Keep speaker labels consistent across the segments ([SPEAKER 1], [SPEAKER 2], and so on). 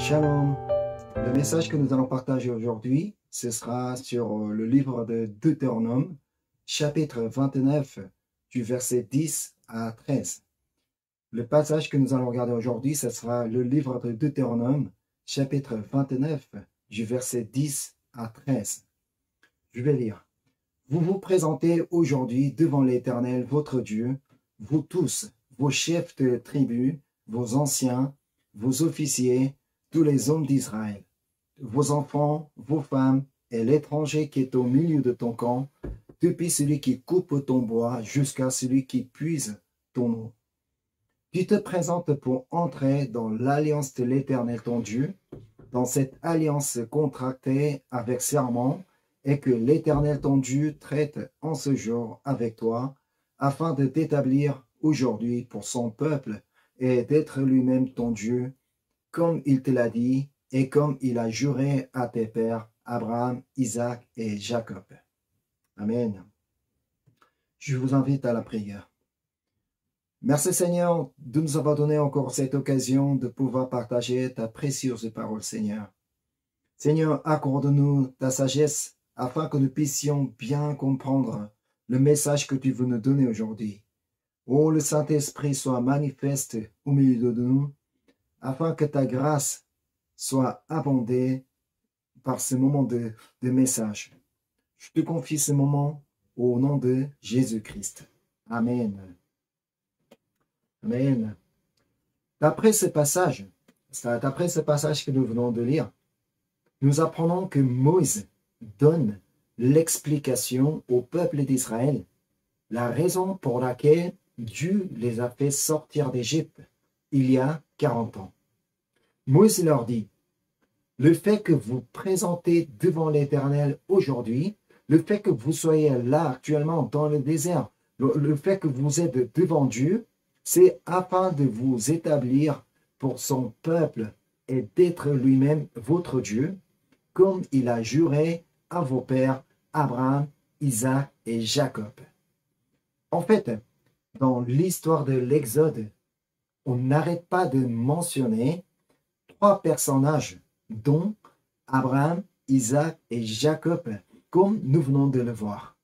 [SPEAKER 1] Shalom. Le message que nous allons partager aujourd'hui, ce sera sur le livre de Deutéronome, chapitre 29, du verset 10 à 13. Le passage que nous allons regarder aujourd'hui, ce sera le livre de Deutéronome, chapitre 29, du verset 10 à 13. Je vais lire. Vous vous présentez aujourd'hui devant l'Éternel, votre Dieu, vous tous, vos chefs de tribus, vos anciens, vos officiers, tous les hommes d'Israël, vos enfants, vos femmes et l'étranger qui est au milieu de ton camp, depuis celui qui coupe ton bois jusqu'à celui qui puise ton eau. Tu te présentes pour entrer dans l'alliance de l'Éternel ton Dieu, dans cette alliance contractée avec serment, et que l'Éternel ton Dieu traite en ce jour avec toi, afin de t'établir aujourd'hui pour son peuple et d'être lui-même ton Dieu, comme il te l'a dit et comme il a juré à tes pères, Abraham, Isaac et Jacob. Amen. Je vous invite à la prière. Merci Seigneur de nous avoir donné encore cette occasion de pouvoir partager ta précieuse parole, Seigneur. Seigneur, accorde-nous ta sagesse afin que nous puissions bien comprendre le message que tu veux nous donner aujourd'hui. Oh, le Saint-Esprit soit manifeste au milieu de nous, afin que ta grâce soit abondée par ce moment de message. Je te confie ce moment au nom de Jésus-Christ. Amen. Amen. D'après ce passage que nous venons de lire, nous apprenons que Moïse donne l'explication au peuple d'Israël, la raison pour laquelle Dieu les a fait sortir d'Égypte il y a 40 ans. Moïse leur dit, le fait que vous présentez devant l'Éternel aujourd'hui, le fait que vous soyez là actuellement dans le désert, le fait que vous êtes devant Dieu, c'est afin de vous établir pour son peuple et d'être lui-même votre Dieu, comme il a juré à vos pères Abraham, Isaac et Jacob. En fait, dans l'histoire de l'Exode, on n'arrête pas de mentionner 3 personnages, dont Abraham, Isaac et Jacob, comme nous venons de le voir.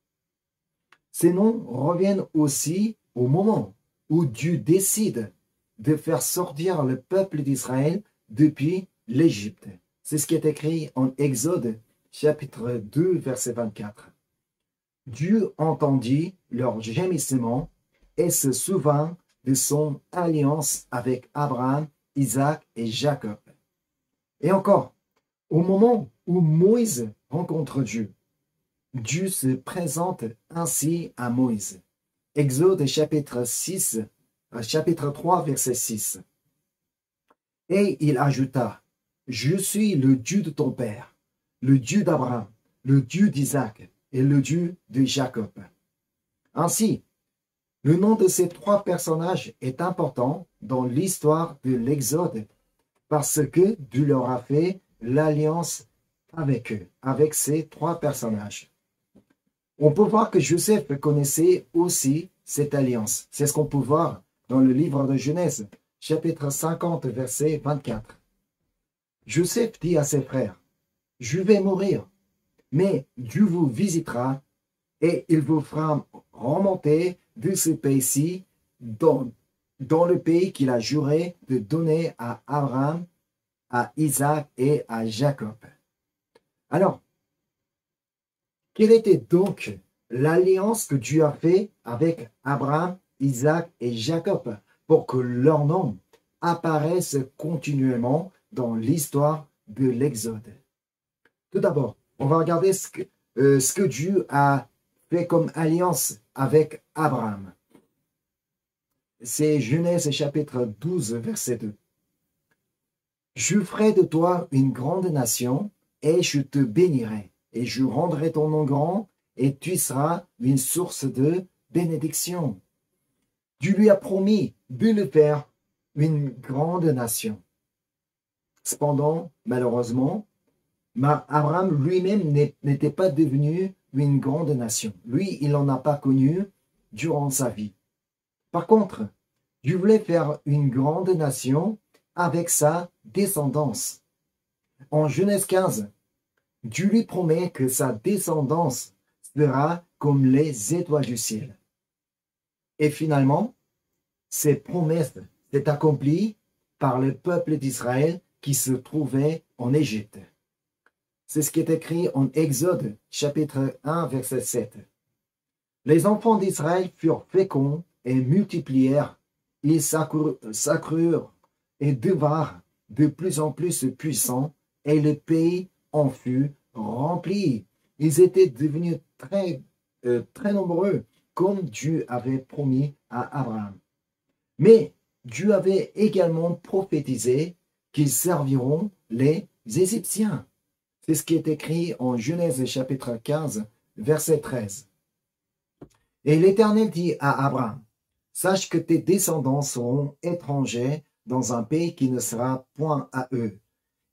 [SPEAKER 1] Ces noms reviennent aussi au moment où Dieu décide de faire sortir le peuple d'Israël depuis l'Égypte. C'est ce qui est écrit en Exode, chapitre 2, verset 24. Dieu entendit leur gémissement et se souvint de son alliance avec Abraham, Isaac et Jacob. Et encore, au moment où Moïse rencontre Dieu, Dieu se présente ainsi à Moïse. Exode chapitre 3, verset 6. Et il ajouta, je suis le Dieu de ton père, le Dieu d'Abraham, le Dieu d'Isaac et le Dieu de Jacob. Ainsi, le nom de ces 3 personnages est important dans l'histoire de l'Exode parce que Dieu leur a fait l'alliance avec eux, avec ces 3 personnages. On peut voir que Joseph connaissait aussi cette alliance. C'est ce qu'on peut voir dans le livre de Genèse, chapitre 50, verset 24. Joseph dit à ses frères, « Je vais mourir, mais Dieu vous visitera et il vous fera remonter de ce pays-ci dans le pays qu'il a juré de donner à Abraham, à Isaac et à Jacob. » Alors, quelle était donc l'alliance que Dieu a fait avec Abraham, Isaac et Jacob pour que leur nom apparaisse continuellement dans l'histoire de l'Exode? Tout d'abord, on va regarder ce que Dieu a fait comme alliance avec Abraham. C'est Genèse chapitre 12, verset 2. « Je ferai de toi une grande nation, et je te bénirai, et je rendrai ton nom grand, et tu seras une source de bénédiction. » Dieu lui a promis de le faire une grande nation. Cependant, malheureusement, Abraham lui-même n'était pas devenu une grande nation. Lui, il n'en a pas connu durant sa vie. Par contre, Dieu voulait faire une grande nation avec sa descendance, En Genèse 15, Dieu lui promet que sa descendance sera comme les étoiles du ciel. Et finalement, ces promesses s'est accomplies par le peuple d'Israël qui se trouvait en Égypte. C'est ce qui est écrit en Exode, chapitre 1, verset 7. Les enfants d'Israël furent féconds et multiplièrent, ils s'accrurent et devinrent de plus en plus puissants, et le pays en fut rempli. Ils étaient devenus très nombreux, comme Dieu avait promis à Abraham. Mais Dieu avait également prophétisé qu'ils serviront les Égyptiens. C'est ce qui est écrit en Genèse chapitre 15, verset 13. Et l'Éternel dit à Abraham, sache que tes descendants seront étrangers dans un pays qui ne sera point à eux.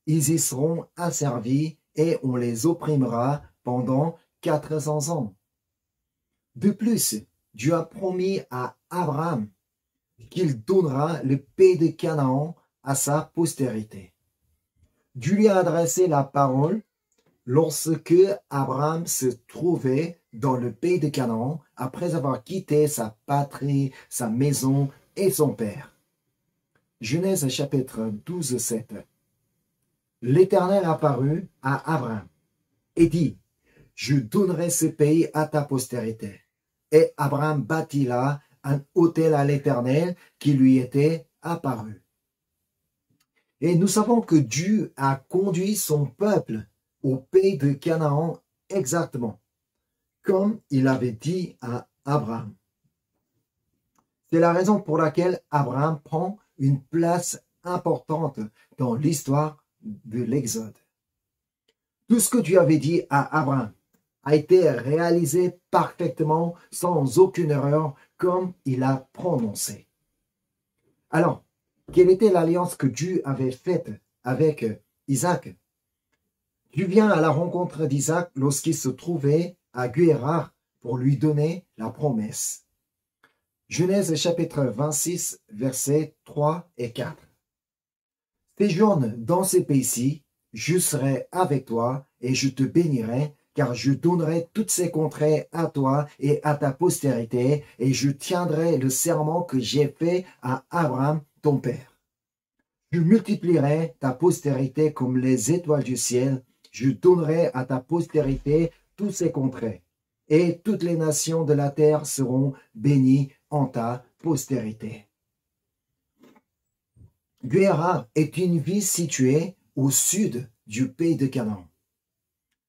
[SPEAKER 1] Ils y seront asservis et on les opprimera pendant 400 ans. De plus, Dieu a promis à Abraham qu'il donnera le pays de Canaan à sa postérité. Dieu lui a adressé la parole lorsque Abraham se trouvait dans le pays de Canaan après avoir quitté sa patrie, sa maison et son père. Genèse chapitre 12, 7. L'Éternel apparut à Abraham et dit, je donnerai ce pays à ta postérité. Et Abraham bâtit là un autel à l'Éternel qui lui était apparu. Et nous savons que Dieu a conduit son peuple au pays de Canaan exactement, comme il avait dit à Abraham. C'est la raison pour laquelle Abraham prend une place importante dans l'histoire de l'Exode. Tout ce que Dieu avait dit à Abraham a été réalisé parfaitement, sans aucune erreur, comme il a prononcé. Alors, quelle était l'alliance que Dieu avait faite avec Isaac? Dieu vient à la rencontre d'Isaac lorsqu'il se trouvait à Guérar pour lui donner la promesse. Genèse chapitre 26, versets 3 et 4. Séjourne dans ces pays-ci, je serai avec toi et je te bénirai, car je donnerai toutes ces contrées à toi et à ta postérité, et je tiendrai le serment que j'ai fait à Abraham, ton père. Je multiplierai ta postérité comme les étoiles du ciel, je donnerai à ta postérité tous ces contrées, et toutes les nations de la terre seront bénies en ta postérité. Guérar est une ville située au sud du pays de Canaan.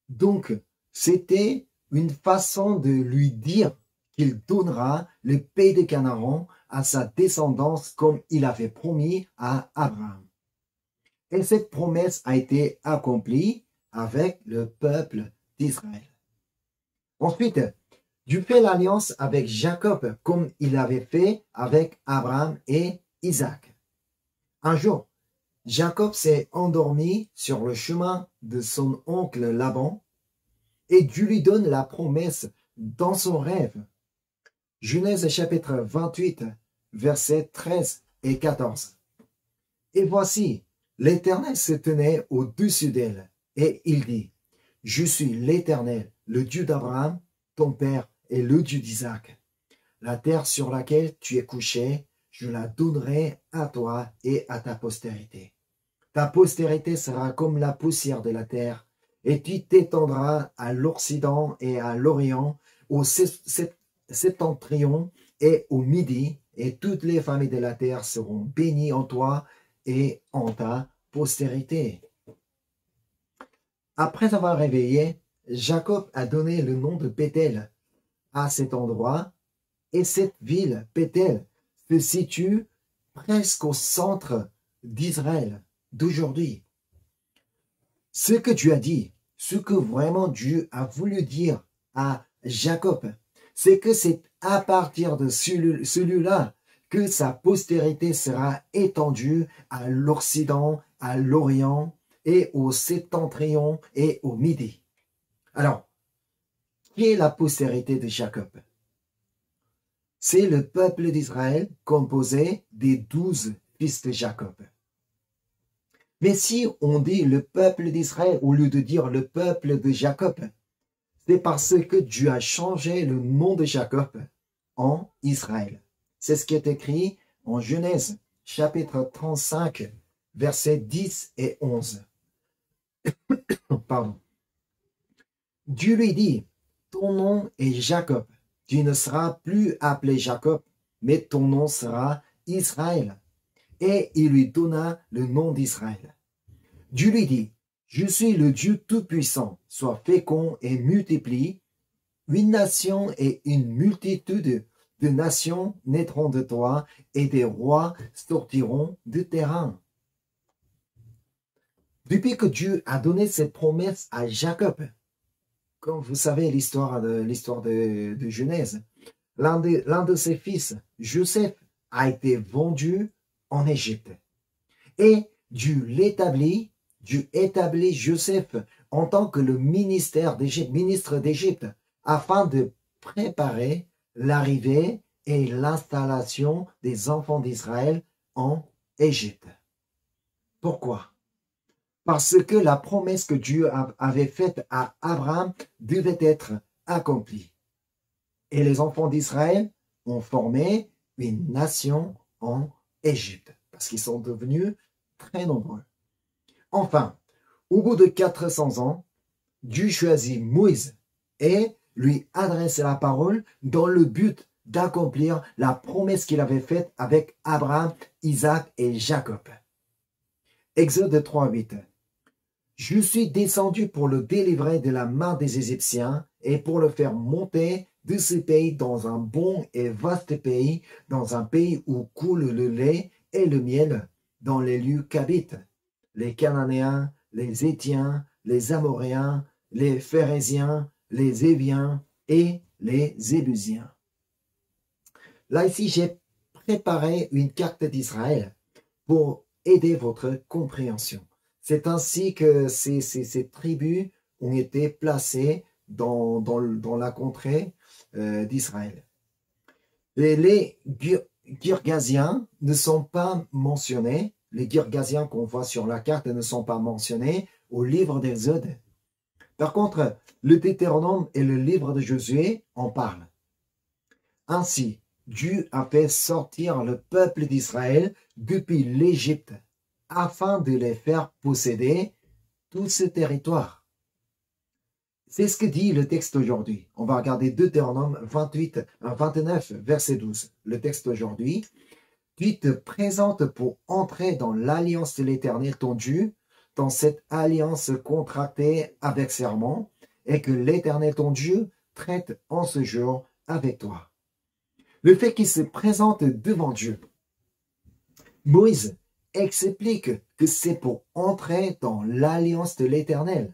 [SPEAKER 1] Donc, c'était une façon de lui dire qu'il donnera le pays de Canaan à sa descendance comme il avait promis à Abraham. Et cette promesse a été accomplie avec le peuple d'Israël. Ensuite, Dieu fait l'alliance avec Jacob comme il avait fait avec Abraham et Isaac. Un jour, Jacob s'est endormi sur le chemin de son oncle Laban et Dieu lui donne la promesse dans son rêve. Genèse chapitre 28, versets 13 et 14. Et voici, l'Éternel se tenait au-dessus d'elle et il dit, je suis l'Éternel, le Dieu d'Abraham, ton père, et le Dieu d'Isaac. La terre sur laquelle tu es couché, je la donnerai à toi et à ta postérité. Ta postérité sera comme la poussière de la terre, et tu t'étendras à l'Occident et à l'Orient, au septentrion et au Midi, et toutes les familles de la terre seront bénies en toi et en ta postérité. Après avoir réveillé, Jacob a donné le nom de Béthel à cet endroit, et cette ville, Béthel, se situe presque au centre d'Israël d'aujourd'hui. Ce que Dieu a dit, ce que vraiment Dieu a voulu dire à Jacob, c'est que c'est à partir de celui-là que sa postérité sera étendue à l'Occident, à l'Orient et au septentrion et au Midi. Alors, qui est la postérité de Jacob? C'est le peuple d'Israël composé des 12 fils de Jacob. Mais si on dit le peuple d'Israël au lieu de dire le peuple de Jacob, c'est parce que Dieu a changé le nom de Jacob en Israël. C'est ce qui est écrit en Genèse, chapitre 35, versets 10 et 11. Pardon. Dieu lui dit, ton nom est Jacob. Tu ne seras plus appelé Jacob, mais ton nom sera Israël. Et il lui donna le nom d'Israël. Dieu lui dit, je suis le Dieu Tout-Puissant, sois fécond et multiplie. Une nation et une multitude de nations naîtront de toi, et des rois sortiront de tes reins. Depuis que Dieu a donné cette promesse à Jacob, comme vous savez l'histoire de Genèse, l'un de ses fils, Joseph, a été vendu en Égypte. Et Dieu établit Joseph en tant que le ministre d'Égypte, afin de préparer l'arrivée et l'installation des enfants d'Israël en Égypte. Pourquoi? Parce que la promesse que Dieu avait faite à Abraham devait être accomplie. Et les enfants d'Israël ont formé une nation en Égypte, parce qu'ils sont devenus très nombreux. Enfin, au bout de 400 ans, Dieu choisit Moïse et lui adresse la parole dans le but d'accomplir la promesse qu'il avait faite avec Abraham, Isaac et Jacob. Exode 3:8. Je suis descendu pour le délivrer de la main des Égyptiens et pour le faire monter de ce pays dans un bon et vaste pays, dans un pays où coule le lait et le miel, dans les lieux qu'habitent les Cananéens, les Hétiens, les Amoréens, les Phérésiens, les Éviens et les Ébusiens. Là, ici, j'ai préparé une carte d'Israël pour aider votre compréhension. C'est ainsi que ces tribus ont été placées dans la contrée d'Israël. Les Girgasiens ne sont pas mentionnés. Les Girgasiens qu'on voit sur la carte ne sont pas mentionnés au livre d'Exode. Par contre, le Deutéronome et le livre de Josué en parlent. Ainsi, Dieu a fait sortir le peuple d'Israël depuis l'Égypte afin de les faire posséder tout ce territoire. C'est ce que dit le texte aujourd'hui. On va regarder Deutéronome 29, verset 12. Le texte aujourd'hui. Tu te présentes pour entrer dans l'alliance de l'Éternel ton Dieu, dans cette alliance contractée avec serment, et que l'Éternel ton Dieu traite en ce jour avec toi. Le fait qu'il se présente devant Dieu, Moïse explique que c'est pour entrer dans l'alliance de l'Éternel.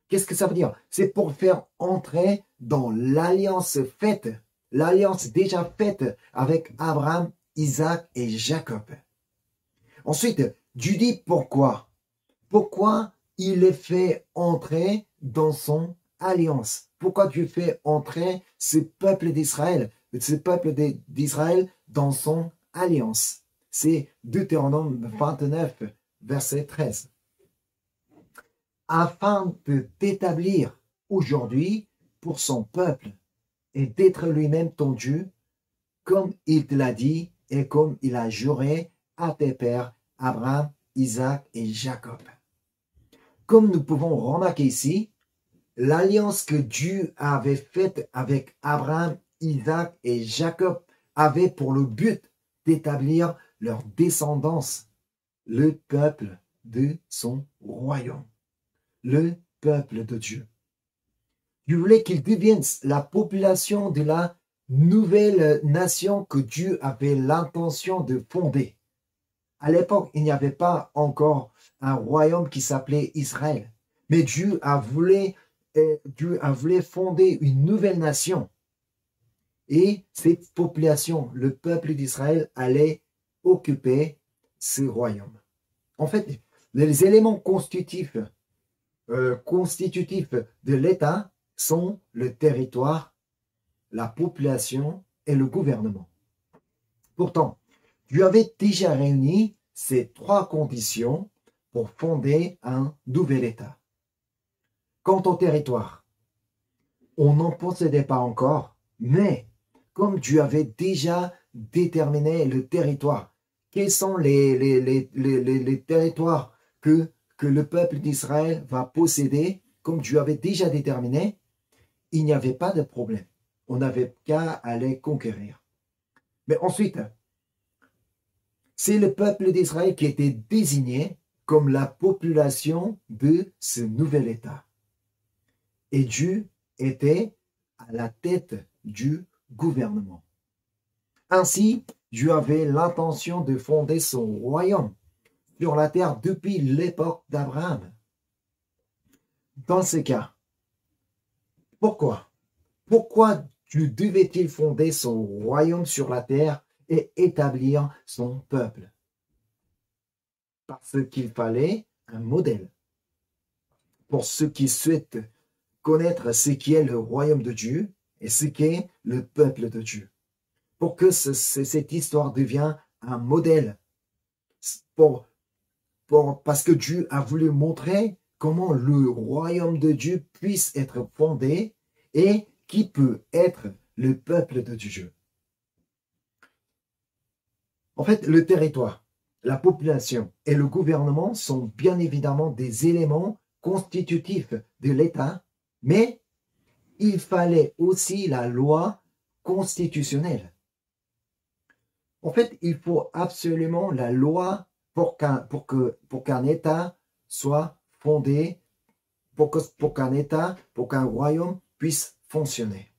[SPEAKER 1] Qu'est-ce que ça veut dire? C'est pour faire entrer dans l'alliance faite, l'alliance déjà faite avec Abraham, Isaac et Jacob. Ensuite, Dieu dit pourquoi. Pourquoi il les fait entrer dans son alliance? Pourquoi Dieu fait entrer ce peuple d'Israël dans son alliance? C'est Deutéronome 29, verset 13. Afin de t'établir aujourd'hui pour son peuple et d'être lui-même ton Dieu, comme il te l'a dit et comme il a juré à tes pères, Abraham, Isaac et Jacob. Comme nous pouvons remarquer ici, l'alliance que Dieu avait faite avec Abraham, Isaac et Jacob avait pour le but d'établir leur descendance, le peuple de son royaume, le peuple de Dieu. Dieu voulait qu'ils deviennent la population de la nouvelle nation que Dieu avait l'intention de fonder. À l'époque, il n'y avait pas encore un royaume qui s'appelait Israël. Mais Dieu a voulu fonder une nouvelle nation. Et cette population, le peuple d'Israël, allait occuper ce royaume. En fait, les éléments constitutifs de l'État sont le territoire, la population et le gouvernement. Pourtant, Dieu avait déjà réuni ces trois conditions pour fonder un nouvel État. Quant au territoire, on n'en possédait pas encore, mais comme Dieu avait déjà déterminé le territoire, quels sont les territoires que le peuple d'Israël va posséder, comme Dieu avait déjà déterminé, il n'y avait pas de problème. On n'avait qu'à aller conquérir. Mais ensuite, c'est le peuple d'Israël qui était désigné comme la population de ce nouvel État. Et Dieu était à la tête du gouvernement. Ainsi, Dieu avait l'intention de fonder son royaume sur la terre depuis l'époque d'Abraham. Dans ce cas, pourquoi Dieu devait-il fonder son royaume sur la terre et établir son peuple? Parce qu'il fallait un modèle. Pour ceux qui souhaitent connaître ce qui est le royaume de Dieu et ce qu'est le peuple de Dieu. Pour que cette histoire devienne un modèle. Parce que Dieu a voulu montrer comment le royaume de Dieu puisse être fondé et qui peut être le peuple de Dieu. En fait, le territoire, la population et le gouvernement sont bien évidemment des éléments constitutifs de l'État, mais il fallait aussi la loi constitutionnelle. En fait, il faut absolument la loi pour qu'un État soit fondé, pour qu'un royaume puisse fonctionner.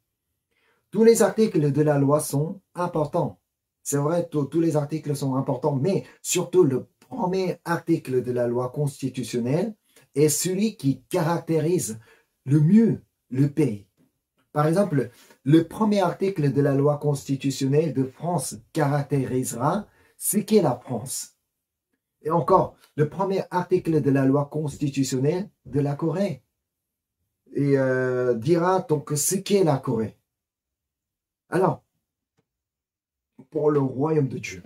[SPEAKER 1] Tous les articles de la loi sont importants. C'est vrai, tous les articles sont importants, mais surtout le premier article de la loi constitutionnelle est celui qui caractérise le mieux le pays. Par exemple, le premier article de la loi constitutionnelle de France caractérisera ce qu'est la France. Et encore, le premier article de la loi constitutionnelle de la Corée dira donc ce qu'est la Corée. Alors, pour le royaume de Dieu,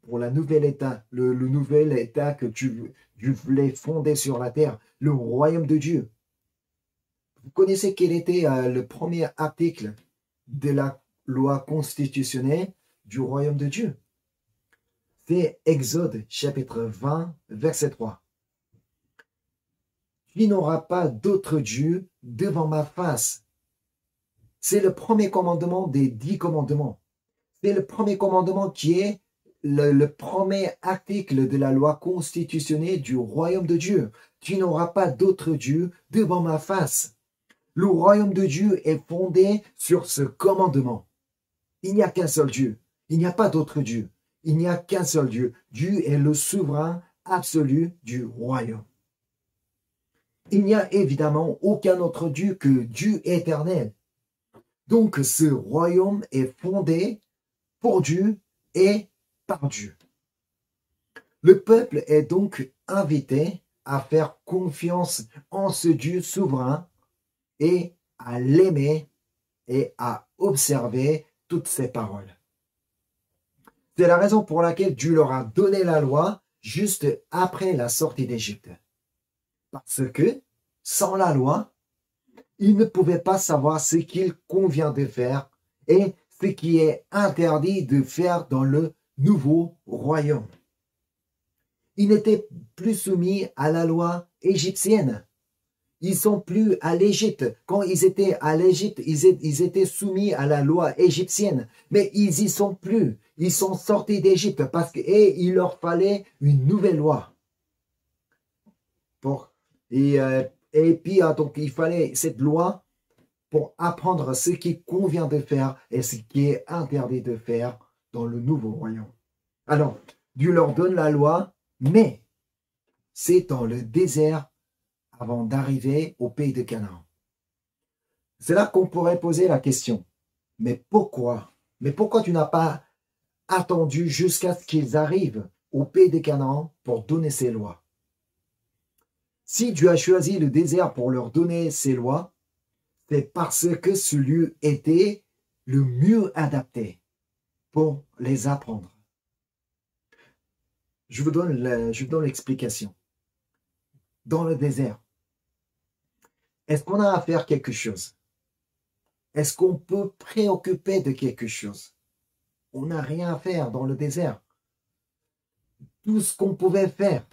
[SPEAKER 1] pour le nouvel État que Dieu voulait fonder sur la terre, le royaume de Dieu. Vous connaissez quel était le premier article de la loi constitutionnelle du royaume de Dieu? C'est Exode chapitre 20, verset 3. Tu n'auras pas d'autre Dieu devant ma face. C'est le premier commandement des 10 commandements. C'est le premier commandement qui est le premier article de la loi constitutionnelle du royaume de Dieu. Tu n'auras pas d'autre Dieu devant ma face. Le royaume de Dieu est fondé sur ce commandement. Il n'y a qu'un seul Dieu. Il n'y a pas d'autre Dieu. Il n'y a qu'un seul Dieu. Dieu est le souverain absolu du royaume. Il n'y a évidemment aucun autre Dieu que Dieu éternel. Donc ce royaume est fondé pour Dieu et par Dieu. Le peuple est donc invité à faire confiance en ce Dieu souverain et à l'aimer et à observer toutes ses paroles. C'est la raison pour laquelle Dieu leur a donné la loi juste après la sortie d'Égypte. Parce que, sans la loi, ils ne pouvaient pas savoir ce qu'il convient de faire et ce qui est interdit de faire dans le nouveau royaume. Ils n'étaient plus soumis à la loi égyptienne. Ils sont plus à l'Égypte. Quand ils étaient à l'Égypte, ils étaient soumis à la loi égyptienne. Mais ils y sont plus. Ils sont sortis d'Égypte parce qu'il leur fallait une nouvelle loi. Et puis, donc, il fallait cette loi pour apprendre ce qui convient de faire et ce qui est interdit de faire dans le nouveau royaume. Alors, Dieu leur donne la loi, mais c'est dans le désert avant d'arriver au pays de Canaan. C'est là qu'on pourrait poser la question. Mais pourquoi? Mais pourquoi tu n'as pas attendu jusqu'à ce qu'ils arrivent au pays de Canaan pour donner ces lois? Si Dieu a choisi le désert pour leur donner ces lois, c'est parce que ce lieu était le mieux adapté pour les apprendre. je vous donne l'explication. Dans le désert, est-ce qu'on a à faire quelque chose? Est-ce qu'on peut préoccuper de quelque chose? On n'a rien à faire dans le désert. Tout ce qu'on pouvait faire,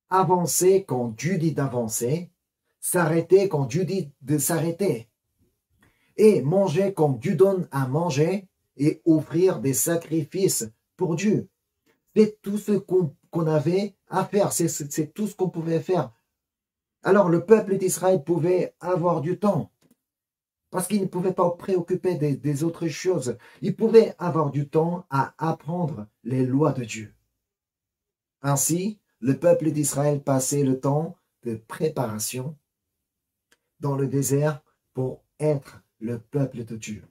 [SPEAKER 1] avancer quand Dieu dit d'avancer, s'arrêter quand Dieu dit de s'arrêter, et manger quand Dieu donne à manger, et offrir des sacrifices pour Dieu. C'est tout ce qu'on avait à faire, c'est tout ce qu'on pouvait faire. Alors le peuple d'Israël pouvait avoir du temps, parce qu'il ne pouvait pas préoccuper des autres choses. Il pouvait avoir du temps à apprendre les lois de Dieu. Ainsi, le peuple d'Israël passait le temps de préparation dans le désert pour être le peuple de Dieu.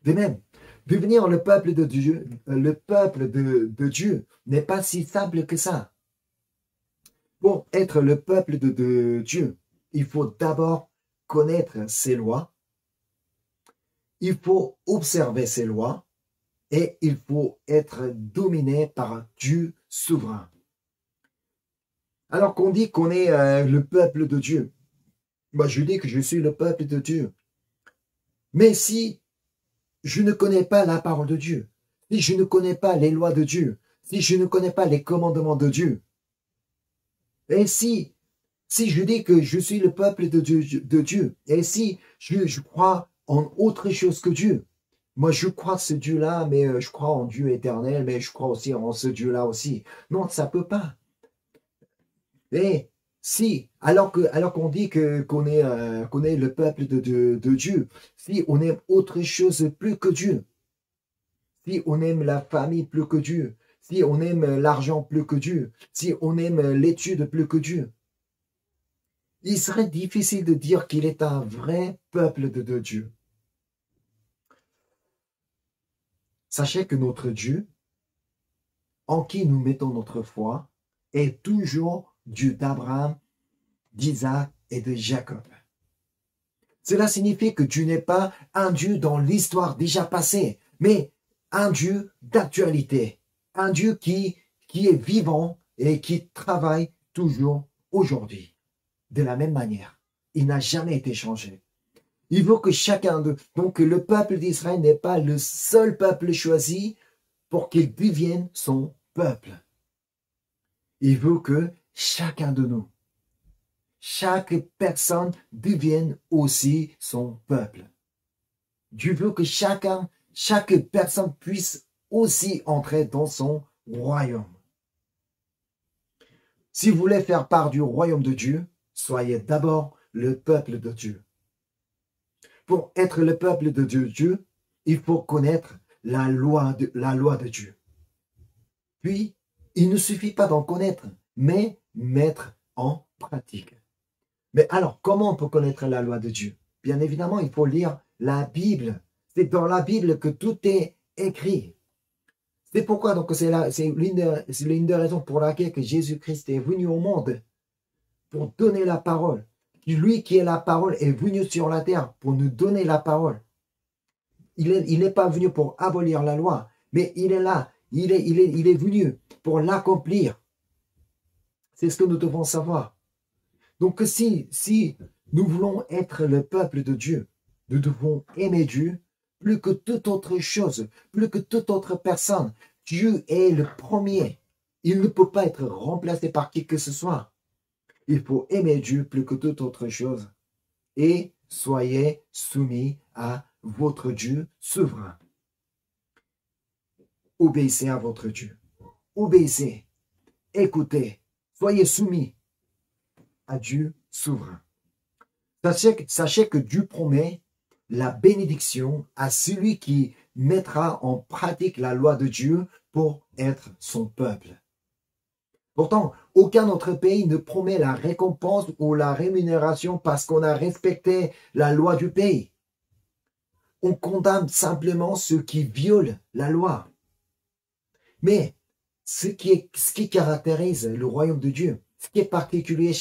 [SPEAKER 1] De même, devenir le peuple de Dieu, Dieu n'est pas si simple que ça. Pour être le peuple de Dieu, il faut d'abord connaître ses lois, il faut observer ses lois et il faut être dominé par Dieu souverain. Alors qu'on dit qu'on est le peuple de Dieu, moi je dis que je suis le peuple de Dieu. Mais si je ne connais pas la parole de Dieu, si je ne connais pas les lois de Dieu, si je ne connais pas les commandements de Dieu, et si je dis que je suis le peuple de Dieu, et si je crois en autre chose que Dieu, moi je crois ce Dieu-là, mais je crois en Dieu éternel, mais je crois aussi en ce Dieu-là aussi. Non, ça peut pas. Et si, alors qu'on dit qu'on est le peuple de Dieu, si on aime autre chose plus que Dieu, si on aime la famille plus que Dieu, si on aime l'argent plus que Dieu, si on aime l'étude plus que Dieu, il serait difficile de dire qu'il est un vrai peuple de Dieu. Sachez que notre Dieu, en qui nous mettons notre foi, est toujours Dieu d'Abraham, d'Isaac et de Jacob. Cela signifie que Dieu n'est pas un Dieu dans l'histoire déjà passée, mais un Dieu d'actualité, un Dieu qui est vivant et qui travaille toujours aujourd'hui. De la même manière, il n'a jamais été changé. Il veut que chacun de... Donc le peuple d'Israël n'est pas le seul peuple choisi pour qu'il devienne son peuple. Il veut que chacun de nous, chaque personne devienne aussi son peuple. Dieu veut que chaque personne puisse aussi entrer dans son royaume. Si vous voulez faire part du royaume de Dieu, soyez d'abord le peuple de Dieu. Pour être le peuple de Dieu, il faut connaître la loi de Dieu. Puis, il ne suffit pas d'en connaître, mais mettre en pratique. Mais alors, comment on peut connaître la loi de Dieu? Bien évidemment, il faut lire la Bible. C'est dans la Bible que tout est écrit. C'est pourquoi, donc, c'est l'une des raisons pour laquelle que Jésus-Christ est venu au monde, pour donner la parole. Lui qui est la parole est venu sur la terre pour nous donner la parole. Il n'est pas venu pour abolir la loi, mais il est là. Il est venu pour l'accomplir. C'est ce que nous devons savoir. Donc si nous voulons être le peuple de Dieu, nous devons aimer Dieu plus que toute autre chose, plus que toute autre personne. Dieu est le premier. Il ne peut pas être remplacé par qui que ce soit. Il faut aimer Dieu plus que toute autre chose. Et soyez soumis à votre Dieu souverain. Obéissez à votre Dieu. Obéissez. Écoutez. Soyez soumis à Dieu souverain. Sachez que Dieu promet la bénédiction à celui qui mettra en pratique la loi de Dieu pour être son peuple. Pourtant, aucun autre pays ne promet la récompense ou la rémunération parce qu'on a respecté la loi du pays. On condamne simplement ceux qui violent la loi. Mais ce qui caractérise le royaume de Dieu, ce qui est particulier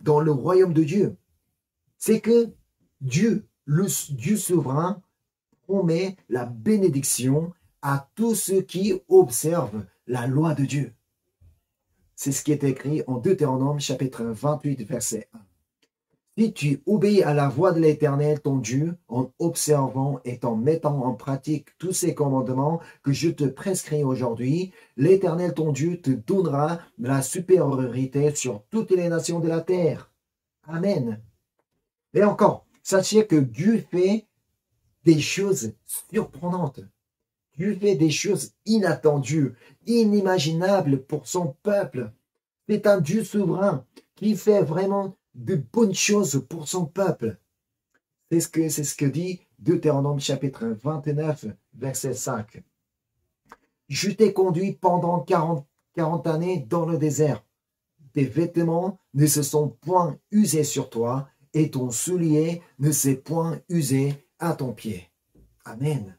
[SPEAKER 1] dans le royaume de Dieu, c'est que Dieu, le Dieu souverain, promet la bénédiction à tous ceux qui observent la loi de Dieu. C'est ce qui est écrit en Deutéronome chapitre 28, verset 1. Si tu obéis à la voix de l'Éternel, ton Dieu, en observant et en mettant en pratique tous ces commandements que je te prescris aujourd'hui, l'Éternel, ton Dieu, te donnera la supériorité sur toutes les nations de la terre. Amen. Et encore, sachez que Dieu fait des choses surprenantes. Dieu fait des choses inattendues, inimaginables pour son peuple. C'est un Dieu souverain qui fait vraiment de bonnes choses pour son peuple. C'est ce que dit Deutéronome chapitre 29, verset 5. Je t'ai conduit pendant 40 années dans le désert. Tes vêtements ne se sont point usés sur toi et ton soulier ne s'est point usé à ton pied. Amen.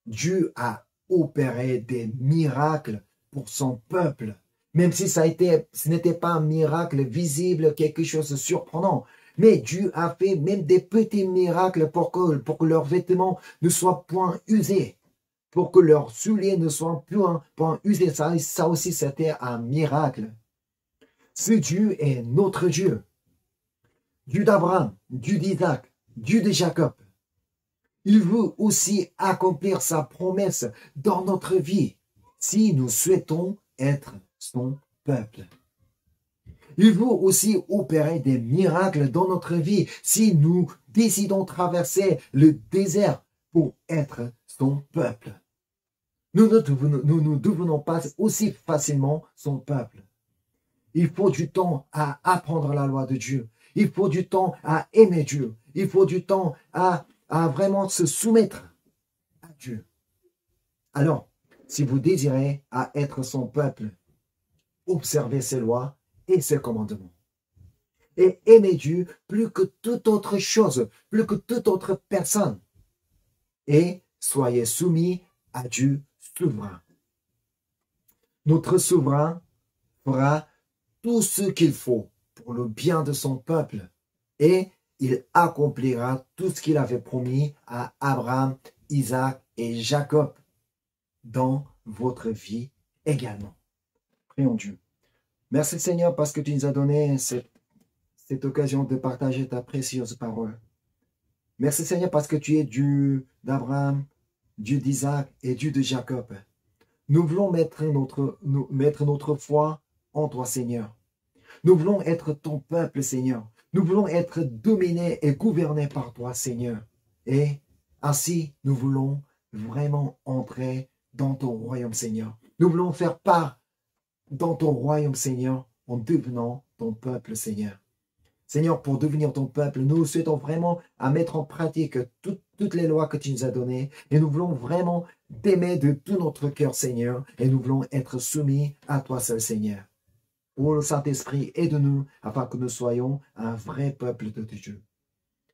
[SPEAKER 1] Dieu a opéré des miracles pour son peuple. Même si ce n'était pas un miracle visible, quelque chose de surprenant. Mais Dieu a fait même des petits miracles pour que leurs vêtements ne soient point usés. Pour que leurs souliers ne soient point usés. Ça aussi, c'était un miracle. Ce Dieu est notre Dieu. Dieu d'Abraham, Dieu d'Isaac, Dieu de Jacob. Il veut aussi accomplir sa promesse dans notre vie si nous souhaitons être son peuple. Il veut aussi opérer des miracles dans notre vie si nous décidons traverser le désert pour être son peuple. Nous ne devenons pas aussi facilement son peuple. Il faut du temps à apprendre la loi de Dieu. Il faut du temps à aimer Dieu. Il faut du temps à vraiment se soumettre à Dieu. Alors, si vous désirez à être son peuple, observez ses lois et ses commandements. Et aimez Dieu plus que toute autre chose, plus que toute autre personne. Et soyez soumis à Dieu souverain. Notre souverain fera tout ce qu'il faut pour le bien de son peuple et il accomplira tout ce qu'il avait promis à Abraham, Isaac et Jacob dans votre vie également. Prions Dieu. Merci Seigneur parce que tu nous as donné cette occasion de partager ta précieuse parole. Merci Seigneur parce que tu es Dieu d'Abraham, Dieu d'Isaac et Dieu de Jacob. Nous voulons mettre notre foi en toi Seigneur. Nous voulons être ton peuple Seigneur. Nous voulons être dominés et gouvernés par toi Seigneur. Et ainsi nous voulons vraiment entrer dans ton royaume Seigneur. Nous voulons faire part dans ton royaume Seigneur en devenant ton peuple Seigneur. Seigneur, pour devenir ton peuple, nous souhaitons vraiment à mettre en pratique toutes les lois que tu nous as données et nous voulons vraiment t'aimer de tout notre cœur Seigneur et nous voulons être soumis à toi seul Seigneur. Ô Saint-Esprit, aide-nous afin que nous soyons un vrai peuple de Dieu.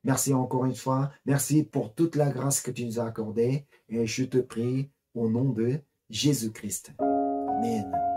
[SPEAKER 1] Merci encore une fois, merci pour toute la grâce que tu nous as accordée et je te prie au nom de Jésus-Christ. Amen.